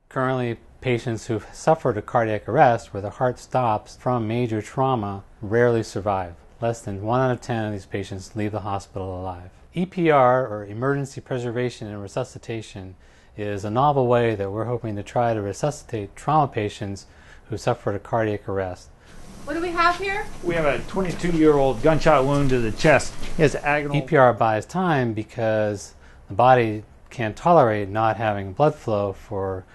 Currently, patients who've suffered a cardiac arrest where the heart stops from major trauma rarely survive. Less than 1 out of 10 of these patients leave the hospital alive. EPR, or Emergency Preservation and Resuscitation, is a novel way that we're hoping to try to resuscitate trauma patients who suffered a cardiac arrest. What do we have here? We have a 22-year-old gunshot wound to the chest. He has agonal... EPR buys time because the body can't tolerate not having blood flow for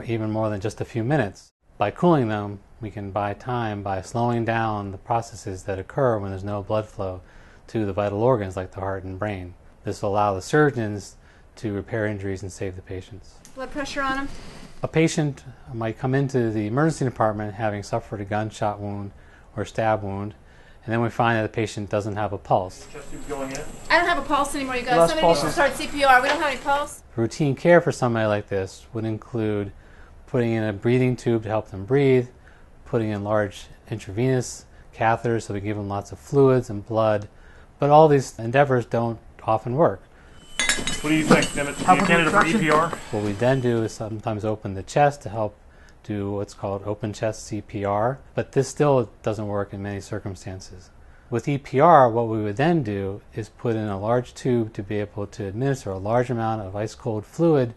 even more than just a few minutes. By cooling them, we can buy time by slowing down the processes that occur when there's no blood flow to the vital organs like the heart and brain. This will allow the surgeons to repair injuries and save the patients. Blood pressure on him? A patient might come into the emergency department having suffered a gunshot wound or stab wound, and then we find that the patient doesn't have a pulse. I don't have a pulse anymore, you guys. Somebody needs to start CPR. We don't have any pulse. Routine care for somebody like this would include putting in a breathing tube to help them breathe, putting in large intravenous catheters so we give them lots of fluids and blood, but all these endeavors don't often work. What do you think? Candidate for EPR? What we then do is sometimes open the chest to help do what's called open chest CPR, but this still doesn't work in many circumstances. With EPR, what we would then do is put in a large tube to be able to administer a large amount of ice-cold fluid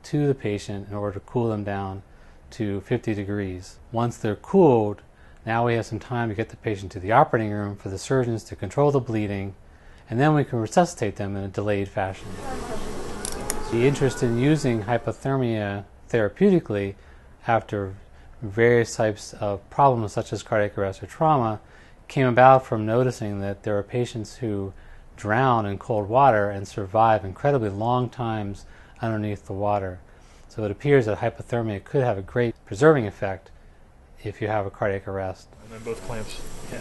to the patient in order to cool them down to 50 degrees. Once they're cooled, now we have some time to get the patient to the operating room for the surgeons to control the bleeding, and then we can resuscitate them in a delayed fashion. The interest in using hypothermia therapeutically after various types of problems such as cardiac arrest or trauma came about from noticing that there are patients who drown in cold water and survive incredibly long times underneath the water. So it appears that hypothermia could have a great preserving effect if you have a cardiac arrest. And then both clamps. Yeah.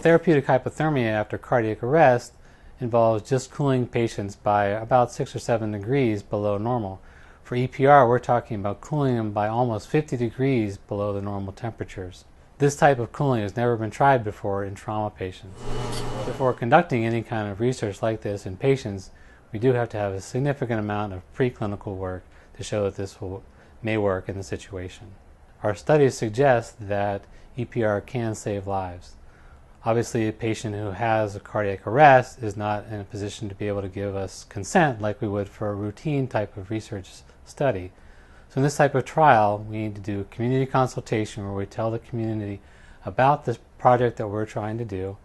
Therapeutic hypothermia after cardiac arrest involves just cooling patients by about 6 or 7 degrees below normal. For EPR, we're talking about cooling them by almost 50 degrees below the normal temperatures. This type of cooling has never been tried before in trauma patients. Before conducting any kind of research like this in patients, we do have to have a significant amount of preclinical work to show that this may work in the situation. Our studies suggest that EPR can save lives. Obviously, a patient who has a cardiac arrest is not in a position to be able to give us consent like we would for a routine type of research study. So in this type of trial, we need to do a community consultation where we tell the community about this project that we're trying to do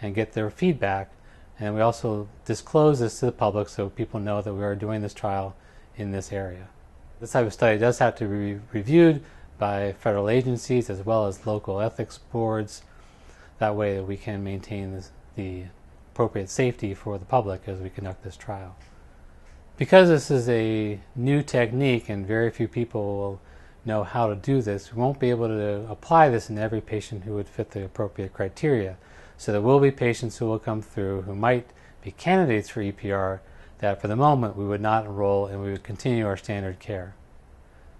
and get their feedback. And we also disclose this to the public so people know that we are doing this trial in this area. This type of study does have to be reviewed by federal agencies as well as local ethics boards. That way that we can maintain the appropriate safety for the public as we conduct this trial. Because this is a new technique and very few people will know how to do this, we won't be able to apply this in every patient who would fit the appropriate criteria. So there will be patients who will come through who might be candidates for EPR that for the moment we would not enroll and we would continue our standard care.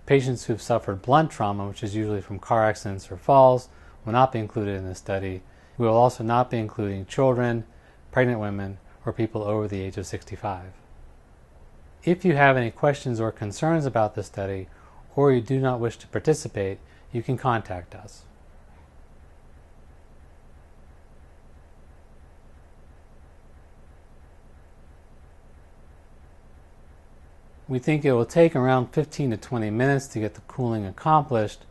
Patients who've suffered blunt trauma, which is usually from car accidents or falls, will not be included in this study. We will also not be including children, pregnant women, or people over the age of 65. If you have any questions or concerns about this study, or you do not wish to participate, you can contact us. We think it will take around 15 to 20 minutes to get the cooling accomplished.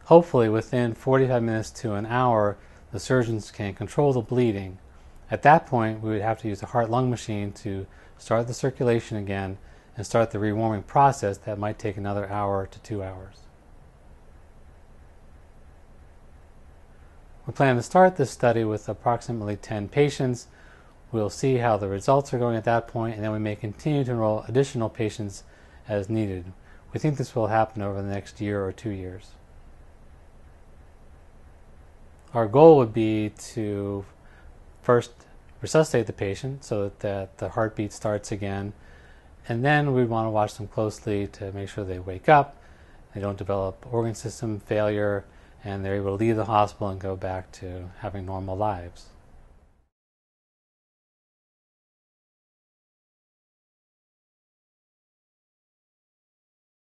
Hopefully within 45 minutes to an hour, the surgeons can control the bleeding. At that point, we would have to use a heart-lung machine to start the circulation again and start the rewarming process that might take another hour to 2 hours. We plan to start this study with approximately 10 patients. We'll see how the results are going at that point, and then we may continue to enroll additional patients as needed. We think this will happen over the next year or 2 years. Our goal would be to first resuscitate the patient so that the heartbeat starts again, and then we'd want to watch them closely to make sure they wake up, they don't develop organ system failure, and they're able to leave the hospital and go back to having normal lives.